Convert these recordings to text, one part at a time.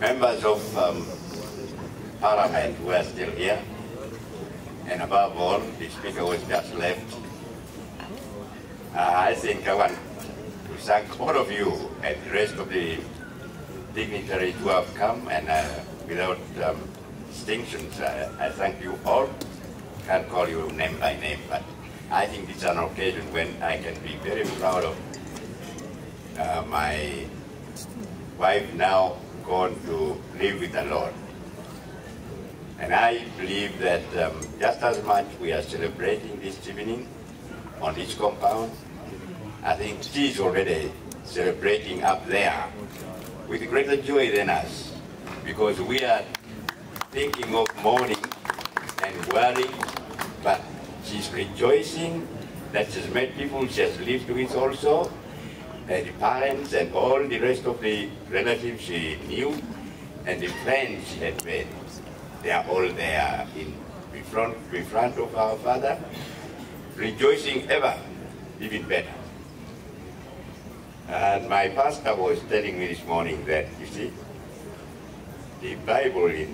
members of Parliament who are still here, and above all, the Speaker was just left. I think I want to thank all of you and the rest of the dignitaries who have come, and without distinctions, I thank you all. Can't call you name by name, but I think it's an occasion when I can be very proud of my wife now gone to live with the Lord. And I believe that just as much we are celebrating this evening on this compound, I think she's already celebrating up there with greater joy than us, because we are thinking of mourning and worrying, but she's rejoicing that she's met people she has lived with also, and the parents and all the rest of the relatives she knew, and the friends she had made. They are all there in front of our Father, rejoicing ever, even better. And my pastor was telling me this morning that, you see, the Bible it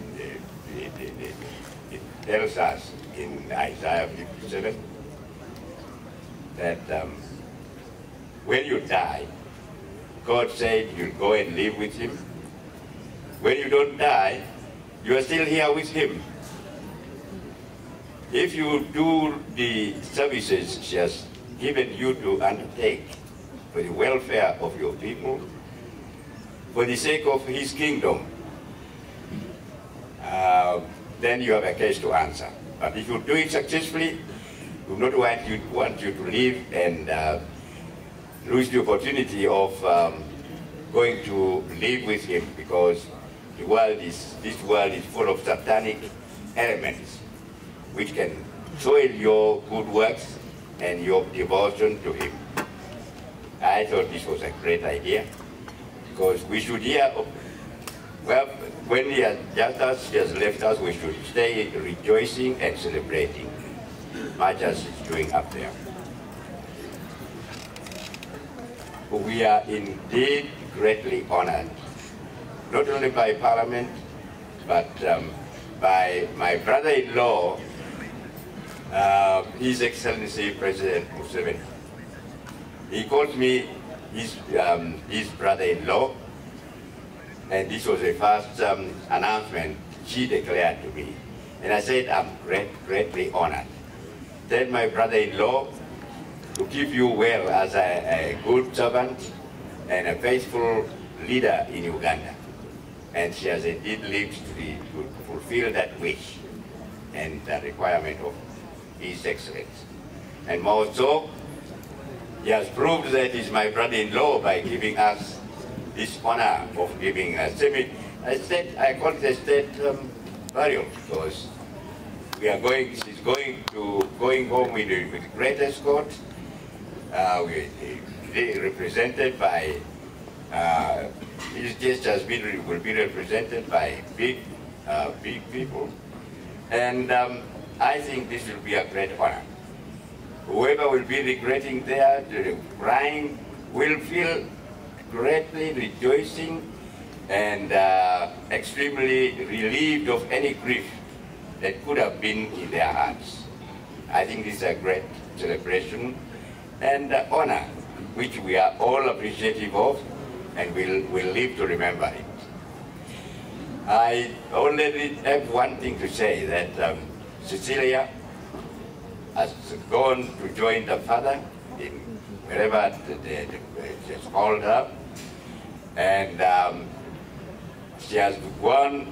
tells us in Isaiah 57 that when you die, God said you'll go and live with him. When you don't die, you are still here with him. If you do the services she has given you to undertake for the welfare of your people, for the sake of his kingdom, then you have a case to answer. But if you do it successfully, we do not want you to live and lose the opportunity of going to live with him, because this world is full of satanic elements which can soil your good works and your devotion to him. I thought this was a great idea, because we should hear of, well, when he has, just as he has left us, we should stay rejoicing and celebrating, much as he's doing up there. We are indeed greatly honored, not only by Parliament, but by my brother-in-law, His Excellency President Museveni. He called me his brother-in-law, and this was the first announcement she declared to me. And I said, I'm greatly honored. Tell my brother-in-law to keep you well as a good servant and a faithful leader in Uganda. And she has indeed lived to fulfill that wish and the requirement of His Excellency. And more so, he has proved that he's my brother-in-law by giving us this honor of giving a I call it a state burial, because she's going home with great escort. Represented by, his guest will be represented by big people, and I think this will be a great honor. Whoever will be regretting there, crying, will feel greatly rejoicing and extremely relieved of any grief that could have been in their hearts. I think this is a great celebration and honor, which we are all appreciative of, and will live to remember it. I only have one thing to say, that Cecilia has gone to join the Father in wherever she has called her, and she has won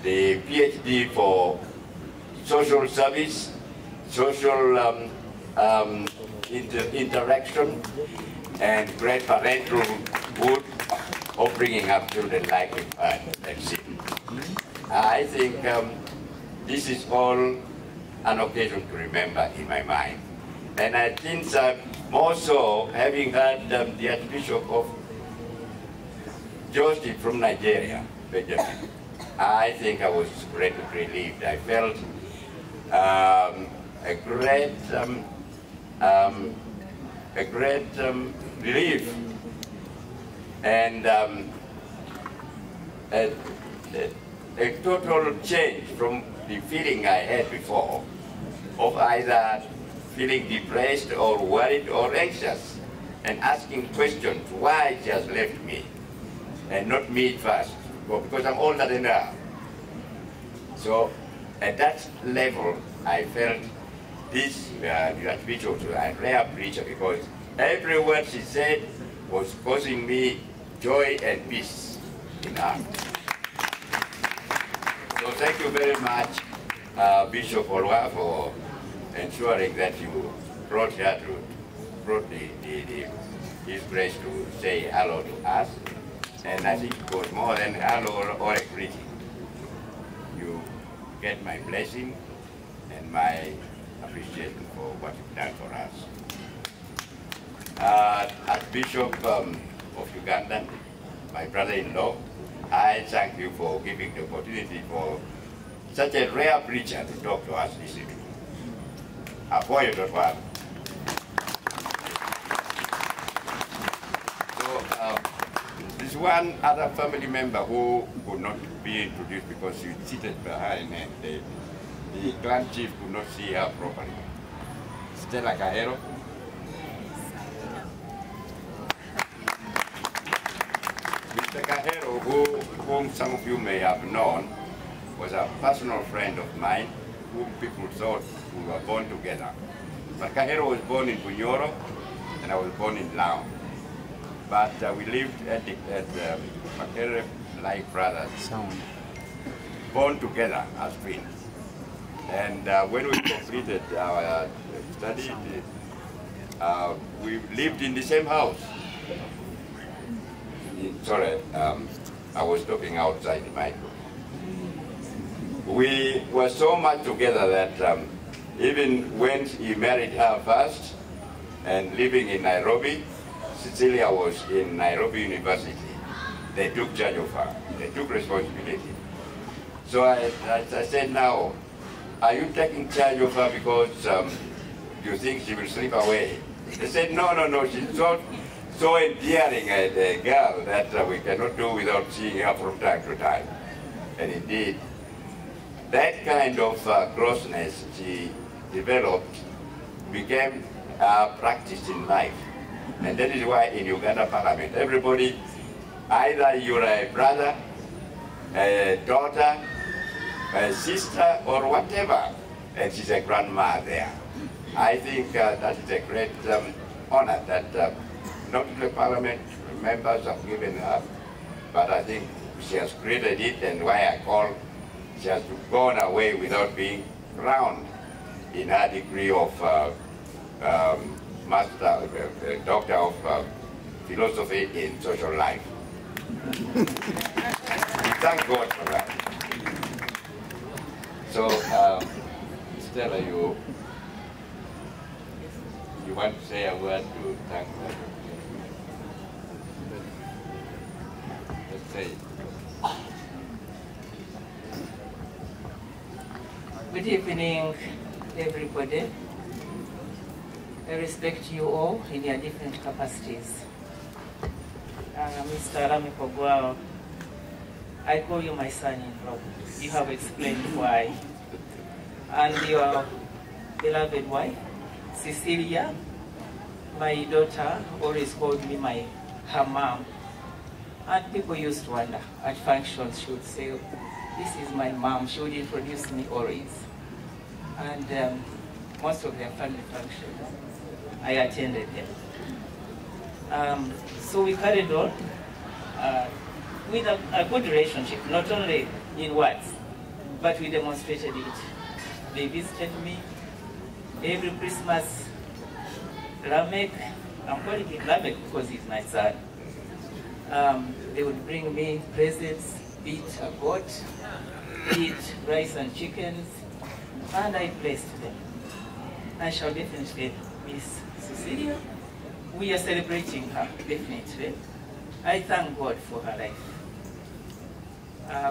the PhD for social service, social interaction, and great parental good of bringing up children like with her and she. I think this is all an occasion to remember in my mind. And I think more so, having heard the Archbishop of Jos from Nigeria, Benjamin, I think I was greatly relieved. I felt a great relief. And a, a total change from the feeling I had before of either feeling depressed or worried or anxious and asking questions why she has left me and not me first, because I'm older than her. So at that level, I felt this Archbishop was a rare preacher because every word she said was causing me joy and peace in her. So thank you very much, Bishop Ogwal, for ensuring that you brought her to, his grace to say hello to us. And I think it was more than hello or a greeting. You get my blessing and my appreciation for what you've done for us. As Bishop of Uganda, my brother-in-law, I thank you for giving the opportunity for such a rare preacher to talk to us this evening. Apoyo.1. So, there's one other family member who could not be introduced because she seated behind and the clan chief could not see her properly. Stella Cajero. Mr. Cajero, whom some of you may have known, was a personal friend of mine whom people thought we were born together. But Cajero was born in Bunyoro and I was born in Lao. But we lived at Makere like brothers, born together as twins. And when we completed our study, we lived in the same house. Sorry, I was talking outside the microphone. We were so much together that even when he married her first and living in Nairobi, Cecilia was in Nairobi University. They took charge of her. They took responsibility. So I said, now, are you taking charge of her because you think she will slip away? They said, no, she's so endearing a girl that we cannot do without seeing her from time to time. And indeed, that kind of closeness she developed became practice in life. And that is why in Uganda Parliament, everybody, either you're a brother, a daughter, a sister, or whatever, and she's a grandma there. I think that is a great honor that not the Parliament members have given her, but I think she has created it, and why I call she has gone away without being crowned in her degree of Doctor of Philosophy in Social Life. Thank God for that. So, Stella, you want to say a word to thank God? Let's say it. Good evening, everybody. I respect you all in your different capacities. Mr. Ogwal, I call you my son-in-law. You have explained why. And your beloved wife, Cecilia, my daughter, always called me her mom. And people used to wonder, at functions she would say, this is my mom. She would introduce me always. And most of their family functions, I attended them. So we carried on with a good relationship, not only in words, but we demonstrated it. They visited me every Christmas. Lamek, I'm calling him Lamek because he's my son. They would bring me presents, eat a goat, eat rice and chickens, and I blessed them. I shall definitely miss Cecilia. We are celebrating her, definitely. I thank God for her life.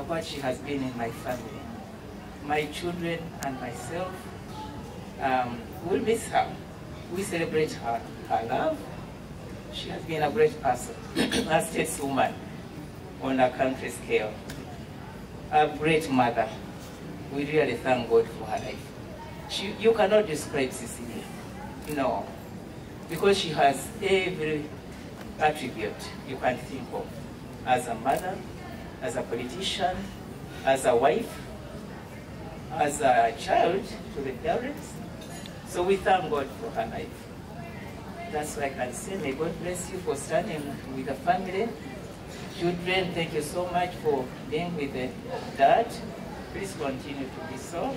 What she has been in my family. My children and myself will miss her. We celebrate her love. She has been a great person, a stateswoman on a country scale. A great mother. We really thank God for her life. You cannot describe Cecilia, no, because she has every attribute you can think of, as a mother, as a politician, as a wife, as a child to the parents. So we thank God for her life. That's what I can say. May God bless you for standing with the family. Children, thank you so much for being with the dad. Please continue to be so.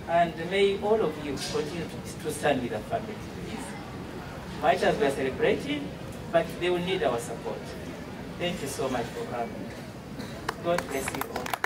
And may all of you continue to stand with the family, please. Much as we are celebrating, but they will need our support. Thank you so much for coming. God bless you all.